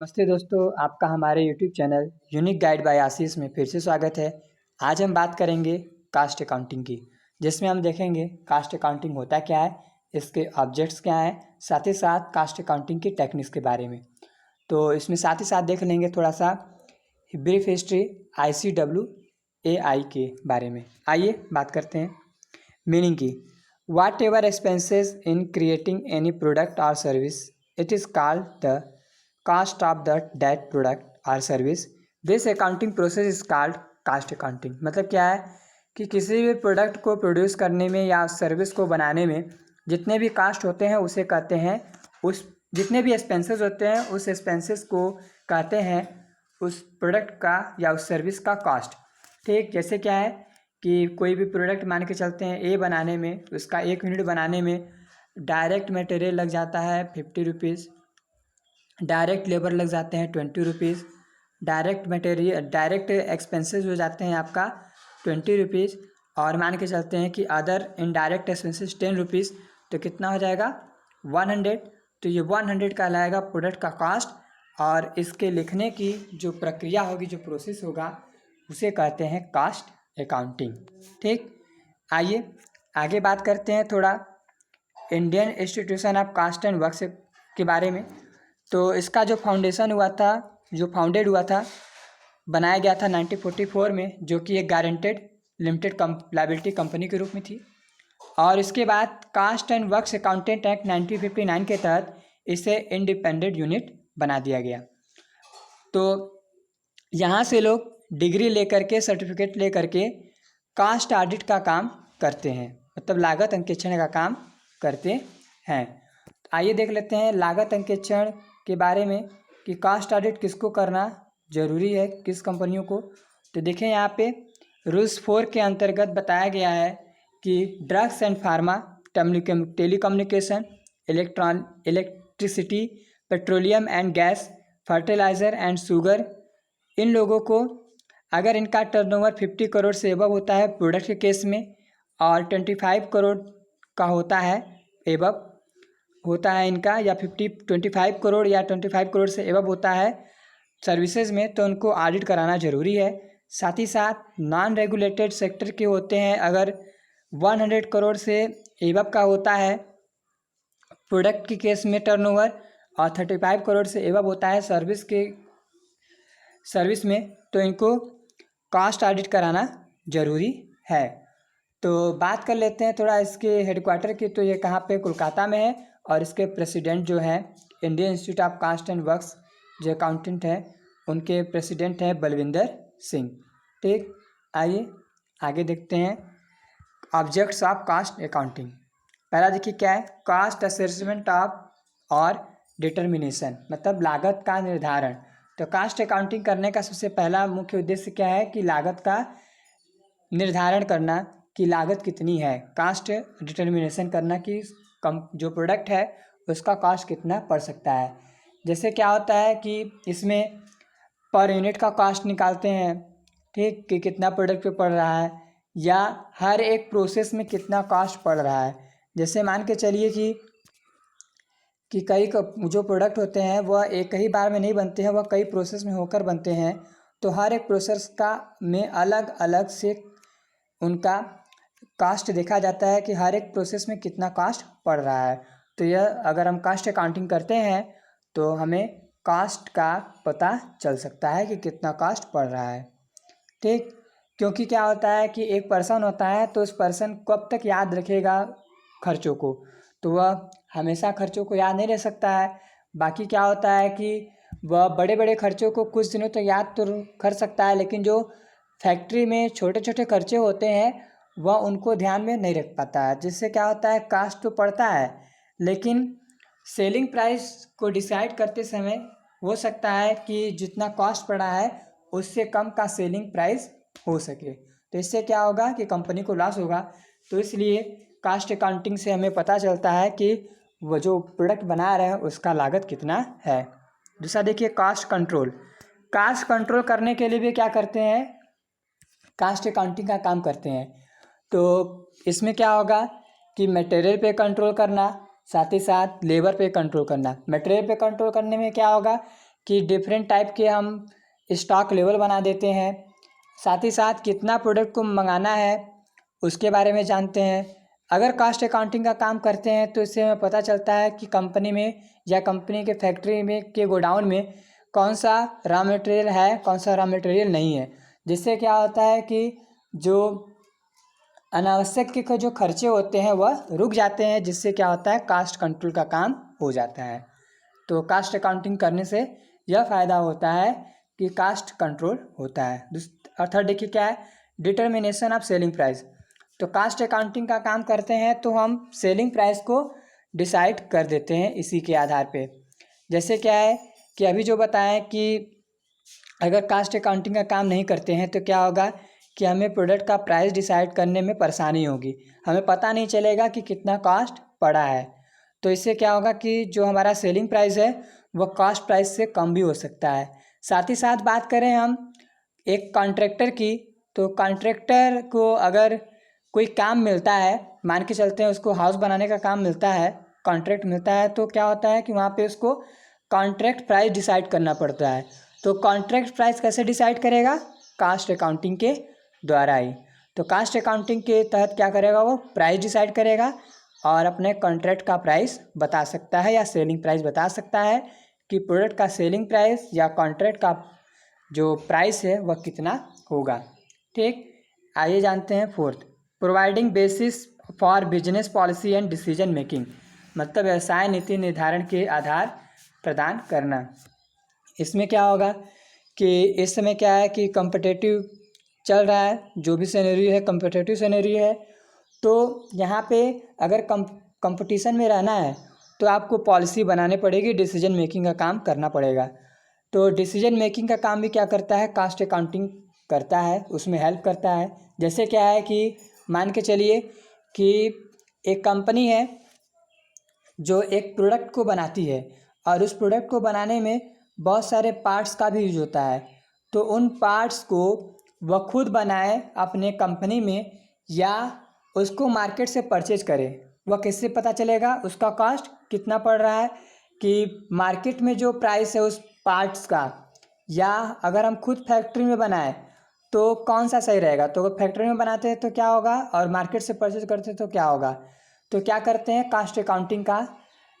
नमस्ते दोस्तों, आपका हमारे YouTube channel Unique Guide by Ashish में फिर से स्वागत है। आज हम बात करेंगे कास्ट अकाउंटिंग की, जिसमें हम देखेंगे कास्ट अकाउंटिंग होता क्या है, इसके ऑब्जेक्ट्स क्या हैं, साथ ही साथ कास्ट अकाउंटिंग की टेक्निक्स के बारे में। तो इसमें साथ ही साथ देख लेंगे थोड़ा सा ब्रीफ हिस्ट्री ICWAI के बारे में। आइए बात करते हैं मीनिंग की। Whatever expenses in creating any product और service, it is called the cost of that product or service. This accounting process is called cost accounting. मतलब क्या है कि किसी भी प्रोडक्ट को प्रोड्यूस करने में या सर्विस को बनाने में जितने भी कास्ट होते हैं उसे कहते हैं उस जितने भी एक्सपेंसेस होते हैं उस एक्सपेंसेस को कहते हैं उस प्रोडक्ट का या उस सर्विस का कॉस्ट। ठीक, जैसे क्या है कि कोई भी प्रोडक्ट मान के चलते हैं ए बनाने में, उसका 1 यूनिट बनाने में डायरेक्ट मटेरियल लग जाता है 50 रुपीज़, डायरेक्ट लेबर लग जाते हैं 20 रुपीज़, डायरेक्ट एक्सपेंसेस हो जाते हैं आपका 20 रुपीज़, और मान के चलते हैं कि अदर इनडायरेक्ट एक्सपेंसेस 10 रुपीज़, तो कितना हो जाएगा 100। तो ये 100 कहलाएगा प्रोडक्ट का कॉस्ट, और इसके लिखने की जो प्रक्रिया होगी, जो प्रोसेस होगा, उसे कहते हैं कास्ट अकाउंटिंग। ठीक, आइए आगे बात करते हैं थोड़ा Indian institution of cost and works के बारे में। तो इसका जो फाउंडेशन हुआ था, जो फाउंडेड हुआ था, बनाया गया था 1944 में, जो कि एक गारंटेड लिमिटेड लायबिलिटी कंपनी के रूप में थी। और इसके बाद cost and works accountant act 1959 के तहत इसे इंडिपेंडेंट यूनिट बना दिया गया। तो यहाँ से लोग डिग्री लेकर के, सर्टिफिकेट लेकर के कास्ट ऑडिट का काम करते हैं, मतलब लागत अंकेक्षण का काम करते हैं। आइए देख लेते हैं लागत अंकेक्षण के बारे में कि कास्ट ऑडिट किसको करना ज़रूरी है, किस कंपनियों को। तो देखें यहाँ पे रूल्स 4 के अंतर्गत बताया गया है कि drugs and pharma, telecommunication, electricity, petroleum and gas, fertiliser and sugar, इन लोगों को अगर इनका टर्नओवर 50 करोड़ से एबव होता है प्रोडक्ट के केस में, और 25 करोड़ का होता है एबव होता है इनका, या 25 करोड़ या 25 करोड़ से एबव होता है सर्विसेज में, तो उनको ऑडिट कराना ज़रूरी है। साथ ही साथ नॉन रेगुलेटेड सेक्टर के होते हैं, अगर 100 करोड़ से एबव का होता है प्रोडक्ट के केस में टर्नओवर, और 35 करोड़ से एबव होता है सर्विस में, तो इनको कास्ट ऑडिट कराना ज़रूरी है। तो बात कर लेते हैं थोड़ा इसके हेडक्वार्टर की। तो ये कहाँ पे, कोलकाता में है, और इसके प्रेसिडेंट जो है Indian institute of cost and works जो अकाउंटेंट है, उनके प्रेसिडेंट हैं बलविंदर सिंह। ठीक, आइए आगे देखते हैं ऑब्जेक्ट्स ऑफ कास्ट अकाउंटिंग। पहला देखिए क्या है, कास्ट असेसमेंट ऑफ और डिटर्मिनेशन, मतलब लागत का निर्धारण। तो कास्ट अकाउंटिंग करने का सबसे पहला मुख्य उद्देश्य क्या है कि लागत का निर्धारण करना कि लागत कितनी है, कास्ट डिटर्मिनेशन करना कि जो प्रोडक्ट है उसका कास्ट कितना पड़ सकता है। जैसे क्या होता है कि इसमें पर यूनिट का कास्ट निकालते हैं, ठीक, कि कितना प्रोडक्ट पे पड़ रहा है, या हर एक प्रोसेस में कितना कास्ट पड़ रहा है। जैसे मान के चलिए कि जो प्रोडक्ट होते हैं वह एक ही बार में नहीं बनते हैं, वह कई प्रोसेस में होकर बनते हैं। तो हर एक प्रोसेस का में अलग अलग से उनका कास्ट देखा जाता है कि हर एक प्रोसेस में कितना कास्ट पड़ रहा है। तो यह अगर हम कास्ट अकाउंटिंग करते हैं तो हमें कास्ट का पता चल सकता है कि कितना कास्ट पड़ रहा है। ठीक, क्योंकि क्या होता है कि एक पर्सन होता है, तो उस पर्सन कब तक याद रखेगा खर्चों को, तो वह हमेशा खर्चों को याद नहीं रख सकता है। बाकी क्या होता है कि वह बड़े बड़े खर्चों को कुछ दिनों तक याद तो कर सकता है, लेकिन जो फैक्ट्री में छोटे छोटे खर्चे होते हैं वह उनको ध्यान में नहीं रख पाता है। जिससे क्या होता है, कास्ट तो पड़ता है, लेकिन सेलिंग प्राइस को डिसाइड करते समय हो सकता है कि जितना कॉस्ट पड़ा है उससे कम का सेलिंग प्राइस हो सके, तो इससे क्या होगा कि कंपनी को लॉस होगा। तो इसलिए कास्ट अकाउंटिंग से हमें पता चलता है कि वो जो प्रोडक्ट बना रहे हैं उसका लागत कितना है। दूसरा देखिए कास्ट कंट्रोल। कास्ट कंट्रोल करने के लिए भी क्या करते हैं, कास्ट अकाउंटिंग का काम करते हैं। तो इसमें क्या होगा कि मटेरियल पे कंट्रोल करना, साथ ही साथ लेबर पे कंट्रोल करना। मटेरियल पे कंट्रोल करने में क्या होगा कि डिफरेंट टाइप के हम स्टॉक लेवल बना देते हैं। साथ ही साथ कितना प्रोडक्ट को मंगाना है उसके बारे में जानते हैं। अगर कॉस्ट अकाउंटिंग का काम करते हैं तो इससे हमें पता चलता है कि कंपनी में या कंपनी के फैक्ट्री में के गोडाउन में कौन सा रॉ मटेरियल है, कौन सा रॉ मटेरियल नहीं है। जिससे क्या होता है कि जो अनावश्यक के जो खर्चे होते हैं वह रुक जाते हैं, जिससे क्या होता है कॉस्ट कंट्रोल का काम हो जाता है। तो कॉस्ट अकाउंटिंग करने से यह फ़ायदा होता है कि कॉस्ट कंट्रोल होता है। और थर्ड देखिए क्या है, डिटर्मिनेशन ऑफ सेलिंग प्राइस। तो कॉस्ट अकाउंटिंग का काम करते हैं तो हम सेलिंग प्राइस को डिसाइड कर देते हैं इसी के आधार पे। जैसे क्या है कि अभी जो बताएं कि अगर कॉस्ट अकाउंटिंग का काम नहीं करते हैं तो क्या होगा कि हमें प्रोडक्ट का प्राइस डिसाइड करने में परेशानी होगी, हमें पता नहीं चलेगा कि कितना कॉस्ट पड़ा है। तो इससे क्या होगा कि जो हमारा सेलिंग प्राइस है वह कॉस्ट प्राइस से कम भी हो सकता है। साथ ही साथ बात करें हम एक कॉन्ट्रैक्टर की, तो कॉन्ट्रैक्टर को अगर कोई काम मिलता है, मान के चलते हैं उसको हाउस बनाने का काम मिलता है, कॉन्ट्रैक्ट मिलता है, तो क्या होता है कि वहाँ पे उसको कॉन्ट्रैक्ट प्राइस डिसाइड करना पड़ता है। तो कॉन्ट्रैक्ट प्राइस कैसे डिसाइड करेगा, कॉस्ट अकाउंटिंग के द्वारा ही। तो कॉस्ट अकाउंटिंग के तहत क्या करेगा, वो प्राइस डिसाइड करेगा और अपने कॉन्ट्रैक्ट का प्राइस बता सकता है या सेलिंग प्राइस बता सकता है कि प्रोडक्ट का सेलिंग प्राइस या कॉन्ट्रैक्ट का जो प्राइस है वह कितना होगा। ठीक, आइए जानते हैं fourth, providing basis for business policy and decision making. मतलब व्यवसाय नीति निर्धारण के आधार प्रदान करना। इसमें क्या होगा कि इस समय क्या है कि कम्पिटिटिव चल रहा है, जो भी सिनेरियो है कम्पिटिटिव सिनेरियो है। तो यहाँ पे अगर कंपटीशन में रहना है तो आपको पॉलिसी बनानी पड़ेगी, डिसीजन मेकिंग का काम करना पड़ेगा। तो डिसीजन मेकिंग का काम भी क्या करता है, कॉस्ट अकाउंटिंग करता है, उसमें हेल्प करता है। जैसे क्या है कि मान के चलिए कि एक कंपनी है जो एक प्रोडक्ट को बनाती है और उस प्रोडक्ट को बनाने में बहुत सारे पार्ट्स का भी यूज होता है। तो उन पार्ट्स को वह खुद बनाए अपने कंपनी में या उसको मार्केट से परचेज करे, वह किससे पता चलेगा उसका कॉस्ट कितना पड़ रहा है, कि मार्केट में जो प्राइस है उस पार्ट्स का, या अगर हम खुद फैक्ट्री में बनाए तो कौन सा सही रहेगा। तो फैक्ट्री में बनाते हैं तो क्या होगा और मार्केट से परचेज करते हैं तो क्या होगा। तो क्या करते हैं, कॉस्ट अकाउंटिंग का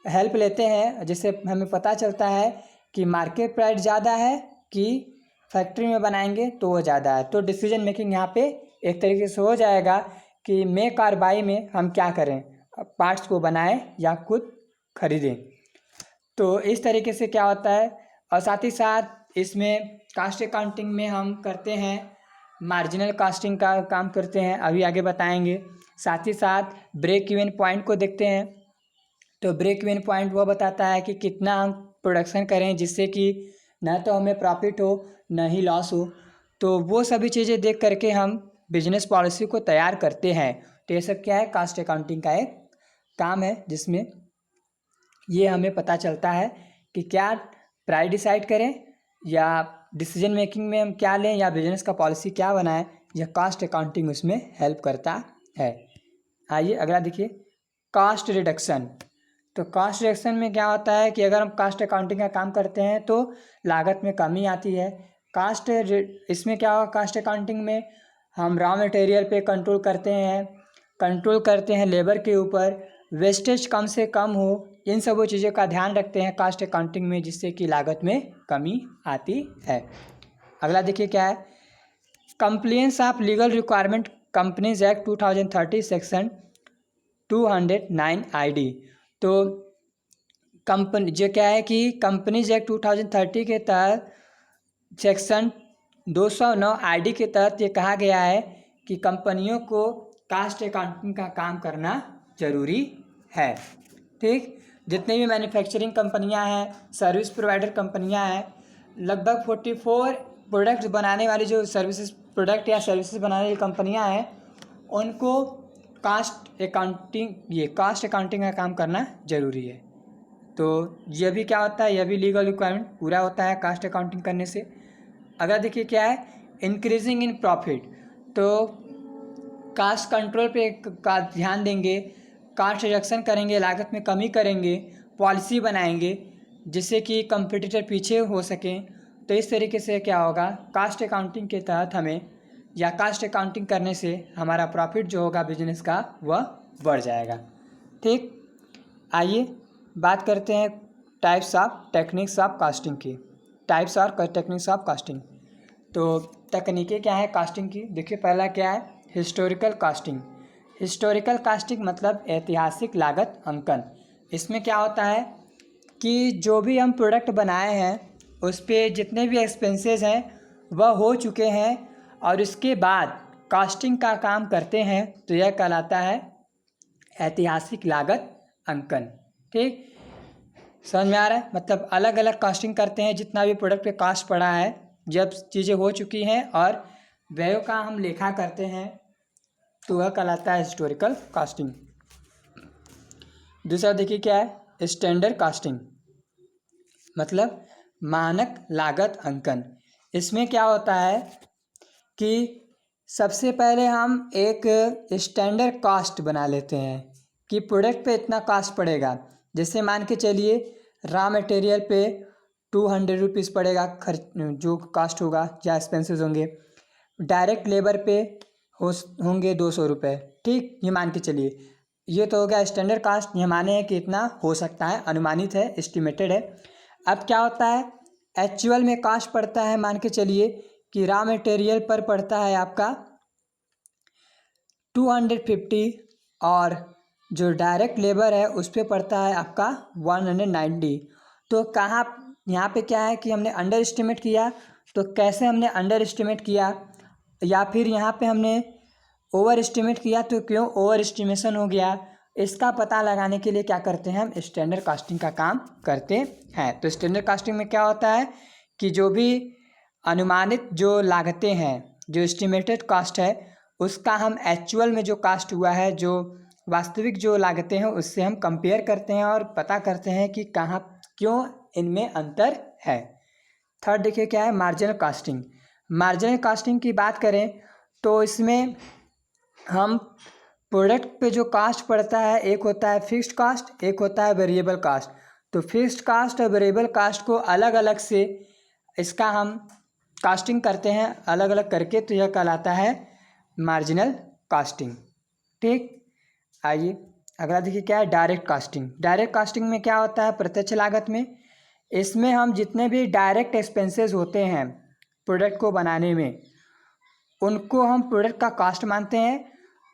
हेल्प लेते हैं, जिससे हमें पता चलता है कि मार्केट प्राइस ज़्यादा है कि फैक्ट्री में बनाएंगे तो वो ज़्यादा है। तो डिसीजन मेकिंग यहाँ पे एक तरीके से हो जाएगा कि मेक और बाई में हम क्या करें, पार्ट्स को बनाएं या खुद खरीदें। तो इस तरीके से क्या होता है। और साथ ही साथ इसमें कॉस्ट अकाउंटिंग में हम करते हैं मार्जिनल कॉस्टिंग का काम करते हैं, अभी आगे बताएंगे। साथ ही साथ ब्रेक इवन पॉइंट को देखते हैं। तो ब्रेक इवन पॉइंट वो बताता है कि कितना हम प्रोडक्शन करें जिससे कि ना तो हमें प्रॉफिट हो ना ही लॉस हो। तो वो सभी चीज़ें देख करके हम बिजनेस पॉलिसी को तैयार करते हैं। तो ये सब क्या है, कॉस्ट अकाउंटिंग का एक काम है जिसमें ये हमें पता चलता है कि क्या प्राइस डिसाइड करें या डिसीजन मेकिंग में हम क्या लें या बिजनेस का पॉलिसी क्या बनाएं, यह कॉस्ट अकाउंटिंग उसमें हेल्प करता है। आइए अगला देखिए, कॉस्ट रिडक्शन। तो कॉस्ट रिडक्शन में क्या होता है कि अगर हम कॉस्ट अकाउंटिंग का काम करते हैं तो लागत में कमी आती है। इसमें क्या होगा, कॉस्ट अकाउंटिंग में हम रॉ मटेरियल पे कंट्रोल करते हैं लेबर के ऊपर, वेस्टेज कम से कम हो, इन सब चीज़ों का ध्यान रखते हैं कॉस्ट अकाउंटिंग में, जिससे कि लागत में कमी आती है। अगला देखिए क्या है, complaints of legal requirement companies act 2030 section 209 ID. तो कंपनी जो क्या है कि कंपनीज एक्ट 2030 के तहत सेक्शन 209 आईडी के तहत ये कहा गया है कि कंपनियों को कॉस्ट अकाउंटिंग का काम करना जरूरी है। ठीक, जितने भी मैन्युफैक्चरिंग कंपनियां हैं, सर्विस प्रोवाइडर कंपनियां हैं, लगभग 44 प्रोडक्ट्स बनाने वाली जो प्रोडक्ट या सर्विसेज बनाने वाली कंपनियां हैं, उनको कॉस्ट अकाउंटिंग का काम करना ज़रूरी है। तो यह भी क्या होता है, यह भी लीगल रिक्वायरमेंट पूरा होता है कॉस्ट अकाउंटिंग करने से। अगर देखिए क्या है, इंक्रीजिंग इन प्रॉफिट। तो कॉस्ट कंट्रोल पे का ध्यान देंगे, कॉस्ट रिडक्शन करेंगे, लागत में कमी करेंगे, पॉलिसी बनाएंगे जिससे कि कंपटीटर पीछे हो सकें। तो इस तरीके से क्या होगा, कास्ट अकाउंटिंग के तहत हमें या कास्ट अकाउंटिंग करने से हमारा प्रॉफिट जो होगा बिजनेस का वह बढ़ जाएगा। ठीक, आइए बात करते हैं types of techniques of casting की। टाइप्स और टेक्निक्स ऑफ कास्टिंग। तो तकनीकें क्या है कास्टिंग की, देखिए पहला क्या है, हिस्टोरिकल कास्टिंग। हिस्टोरिकल कास्टिंग मतलब ऐतिहासिक लागत अंकन। इसमें क्या होता है कि जो भी हम प्रोडक्ट बनाए हैं उस पे जितने भी एक्सपेंसेस हैं वह हो चुके हैं और इसके बाद कास्टिंग का काम करते हैं, तो यह कहलाता है ऐतिहासिक लागत अंकन। ठीक, समझ में आ रहा है, मतलब अलग अलग कास्टिंग करते हैं, जितना भी प्रोडक्ट पे कास्ट पड़ा है, जब चीज़ें हो चुकी हैं और व्ययों का हम लेखा करते हैं, तो वह कहलाता है हिस्टोरिकल कास्टिंग। दूसरा देखिए क्या है, स्टैंडर्ड कास्टिंग, मतलब मानक लागत अंकन। इसमें क्या होता है कि सबसे पहले हम एक स्टैंडर्ड कास्ट बना लेते हैं कि प्रोडक्ट पे इतना कास्ट पड़ेगा। जैसे मान के चलिए रॉ मटेरियल पे 200 रुपीज़ पड़ेगा खर्च, जो कास्ट होगा या एक्सपेंसेस होंगे। डायरेक्ट लेबर पे होंगे 200 रुपये। ठीक, ये मान के चलिए, ये तो हो गया स्टैंडर्ड कास्ट, ये माने हैं कि इतना हो सकता है, अनुमानित है, एस्टिमेटेड है। अब क्या होता है, एक्चुअल में कास्ट पड़ता है, मान के चलिए कि रॉ मटेरियल पर पड़ता है आपका 250 और जो डायरेक्ट लेबर है उस पर पड़ता है आपका 190। तो कहाँ यहाँ पे क्या है कि हमने अंडर एस्टिमेट किया, तो कैसे हमने अंडर एस्टिमेट किया या फिर यहाँ पे हमने ओवर एस्टिमेट किया, तो क्यों ओवर एस्टिमेशन हो गया, इसका पता लगाने के लिए क्या करते हैं, हम स्टैंडर्ड कास्टिंग का काम करते हैं। तो स्टैंडर्ड कास्टिंग में क्या होता है कि जो भी अनुमानित जो लागतें हैं, जो एस्टिमेटेड कास्ट है, उसका हम एक्चुअल में जो कास्ट हुआ है, जो वास्तविक जो लागतें हैं, उससे हम कंपेयर करते हैं और पता करते हैं कि कहाँ क्यों इनमें अंतर है। थर्ड देखिए क्या है, मार्जिनल कास्टिंग। मार्जिनल कास्टिंग की बात करें तो इसमें हम प्रोडक्ट पे जो कास्ट पड़ता है, एक होता है फिक्स्ड कास्ट, एक होता है वेरिएबल कास्ट। तो फिक्स्ड कास्ट और वेरिएबल कास्ट को अलग अलग से इसका हम कास्टिंग करते हैं, अलग अलग करके, तो यह कहलाता है मार्जिनल कास्टिंग। ठीक, आइए अगला देखिए क्या है, डायरेक्ट कास्टिंग। डायरेक्ट कास्टिंग में क्या होता है, प्रत्यक्ष लागत में इसमें हम जितने भी डायरेक्ट एक्सपेंसेस होते हैं प्रोडक्ट को बनाने में, उनको हम प्रोडक्ट का कास्ट मानते हैं,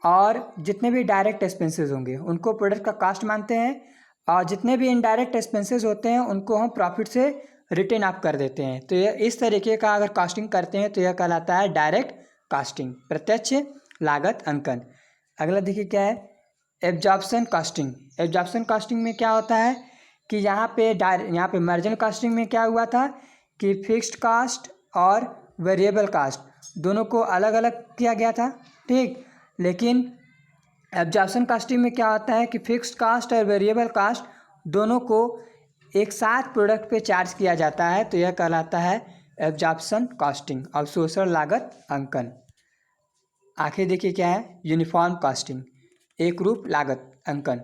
और जितने भी डायरेक्ट एक्सपेंसेस होंगे उनको प्रोडक्ट का कास्ट मानते हैं, और जितने भी इनडायरेक्ट एक्सपेंसेस होते हैं उनको हम प्रॉफिट से रिटेन अप कर देते हैं। तो यह इस तरीके का अगर कास्टिंग करते हैं तो यह कहलाता है डायरेक्ट कास्टिंग, प्रत्यक्ष लागत अंकन। अगला देखिए क्या है, एब्जॉर्प्शन कास्टिंग। एब्जॉर्प्शन कास्टिंग में क्या होता है कि यहाँ पे मार्जिनल कास्टिंग में क्या हुआ था कि फिक्स्ड कास्ट और वेरिएबल कास्ट दोनों को अलग अलग किया गया था। ठीक, लेकिन एब्जॉर्प्शन कास्टिंग में क्या होता है कि फिक्स्ड कास्ट और वेरिएबल कास्ट दोनों को एक साथ प्रोडक्ट पे चार्ज किया जाता है, तो यह कहलाता है एब्जॉर्प्शन कास्टिंग, अवशोषण लागत अंकन। आखिर देखिए क्या है, यूनिफॉर्म कास्टिंग, एक रूप लागत अंकन।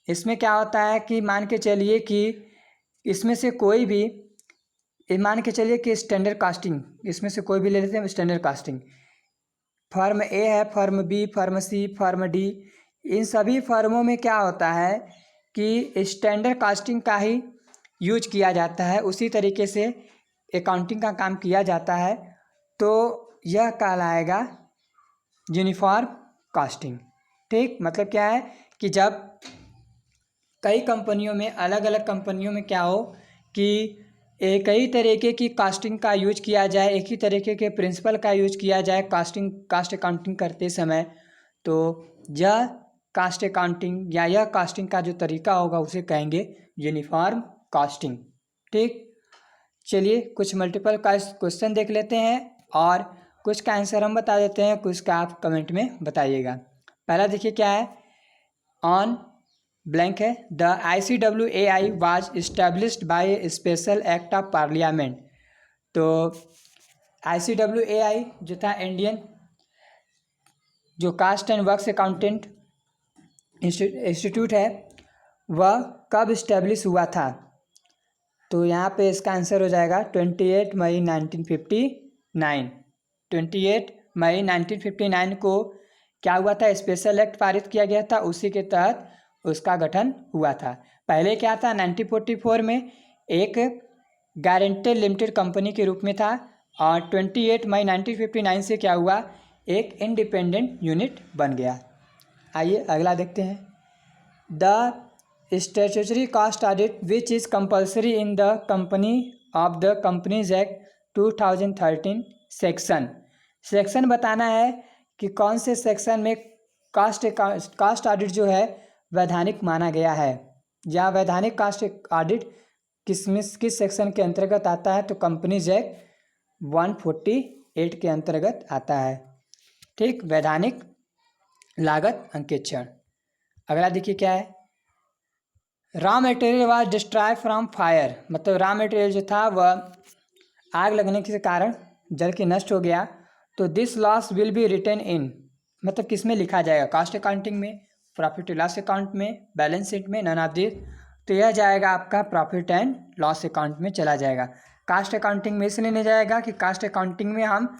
इसमें क्या होता है कि मान के चलिए कि इसमें से कोई भी, मान के चलिए कि स्टैंडर्ड कास्टिंग, इसमें से कोई भी ले लेते हैं स्टैंडर्ड कास्टिंग। फर्म ए है, firm B, firm C, firm D, इन सभी फर्मों में क्या होता है कि स्टैंडर्ड कास्टिंग का ही यूज किया जाता है, उसी तरीके से अकाउंटिंग का काम किया जाता है, तो यह कहलाएगा यूनिफॉर्म कास्टिंग। ठीक, मतलब क्या है कि जब कई कंपनियों में, अलग अलग कंपनियों में क्या हो कि एक ही तरीके की कास्टिंग का यूज किया जाए, एक ही तरीके के प्रिंसिपल का यूज किया जाए कास्ट अकाउंटिंग करते समय, तो यह कास्ट अकाउंटिंग या यह कास्टिंग का जो तरीका होगा उसे कहेंगे यूनिफॉर्म कास्टिंग। ठीक, चलिए कुछ मल्टीपल क्वेश्चन देख लेते हैं और कुछ का आंसर हम बता देते हैं, कुछ का आप कमेंट में बताइएगा। पहला देखिए क्या है, ऑन ब्लैंक है, the ICWAI was established by a special act of parliament. तो ICWAI जो था, इंडियन जो cost and works accountant institute है, वह कब इस्टेब्लिश हुआ था, तो यहाँ पे इसका आंसर हो जाएगा 28 मई 1959। 28 मई 1959 को क्या हुआ था, स्पेशल एक्ट पारित किया गया था, उसी के तहत उसका गठन हुआ था। पहले क्या था, 1944 में एक गारंटेड लिमिटेड कंपनी के रूप में था, और 28 मई 1959 से क्या हुआ, एक इंडिपेंडेंट यूनिट बन गया। आइए अगला देखते हैं। The statutory cost audit which is compulsory in the company of the companies act 2013 section बताना है कि कौन से सेक्शन में कास्ट ऑडिट जो है वैधानिक माना गया है, या वैधानिक कास्ट ऑडिट किस सेक्शन के अंतर्गत आता है। तो कंपनीज एक्ट 148 के अंतर्गत आता है। ठीक, वैधानिक लागत अंकेक्षण। अगला देखिए क्या है, raw material was destroy from fire, मतलब रॉ मटेरियल जो था वह आग लगने के कारण जल के नष्ट हो गया। तो this loss will be written in, मतलब किस में लिखा जाएगा, कास्ट अकाउंटिंग में, प्रॉफिट एंड लॉस अकाउंट में, बैलेंस शीट में, नन ऑफ दिस। तो यह जाएगा आपका प्रॉफिट एंड लॉस अकाउंट में चला जाएगा। कास्ट अकाउंटिंग में इसलिए नहीं जाएगा कि कास्ट अकाउंटिंग में हम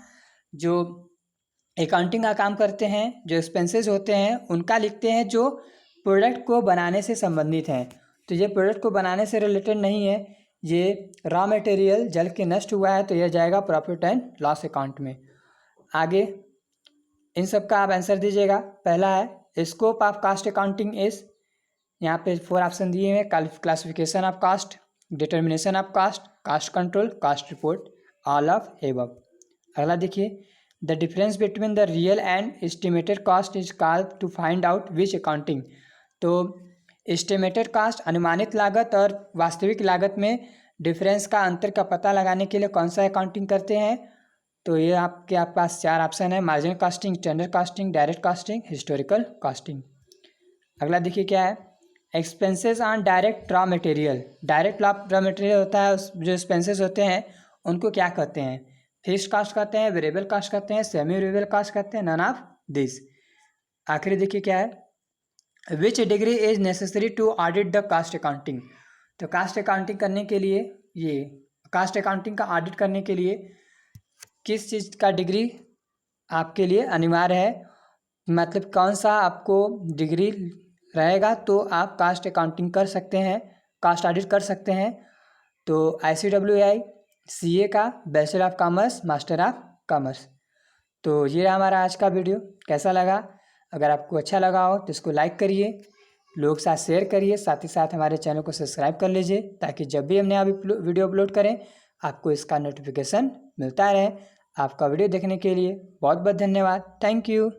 जो अकाउंटिंग का काम करते हैं, जो एक्सपेंसेस होते हैं उनका लिखते हैं जो प्रोडक्ट को बनाने से संबंधित हैं। तो ये प्रोडक्ट को बनाने से रिलेटेड नहीं है, ये रॉ मटेरियल जल के नष्ट हुआ है, तो यह जाएगा प्रॉफिट एंड लॉस अकाउंट में। आगे इन सब का आप आंसर दीजिएगा। पहला है scope of cost accounting is, यहाँ पे 4 ऑप्शन दिए हैं, classification of cost, determination of cost, cost control, cost report, all of above. अगला देखिए, the difference between the real and estimated cost is called to find out which accounting. तो estimated cost अनुमानित लागत और वास्तविक लागत में डिफरेंस का अंतर का पता लगाने के लिए कौन सा अकाउंटिंग करते हैं। तो ये आपके पास 4 ऑप्शन है, marginal casting, standard casting, direct casting, historical casting. अगला देखिए क्या है, expenses on direct raw material. Direct raw material होता है, जो एक्सपेंसेस होते हैं उनको क्या कहते हैं, फिक्स्ड कास्ट कहते हैं, वेरिएबल कास्ट कहते हैं, सेमी वेरिएबल कास्ट कहते हैं, नन ऑफ दिस। आखिरी देखिए क्या है, which degree is necessary to audit the cost accounting. तो कास्ट अकाउंटिंग करने के लिए, ये कास्ट अकाउंटिंग का ऑडिट करने के लिए किस चीज़ का डिग्री आपके लिए अनिवार्य है, मतलब कौन सा आपको डिग्री रहेगा तो आप कास्ट अकाउंटिंग कर सकते हैं, कास्ट ऑडिट कर सकते हैं। तो ICWI CA का bachelor of commerce, master of commerce. तो ये रहा हमारा आज का वीडियो। कैसा लगा, अगर आपको अच्छा लगा हो तो इसको लाइक करिए, लोगों के साथ शेयर करिए, साथ ही साथ हमारे चैनल को सब्सक्राइब कर लीजिए, ताकि जब भी हम नया वीडियो अपलोड करें आपको इसका नोटिफिकेशन मिलता रहे। आपका वीडियो देखने के लिए बहुत बहुत धन्यवाद। Thank you.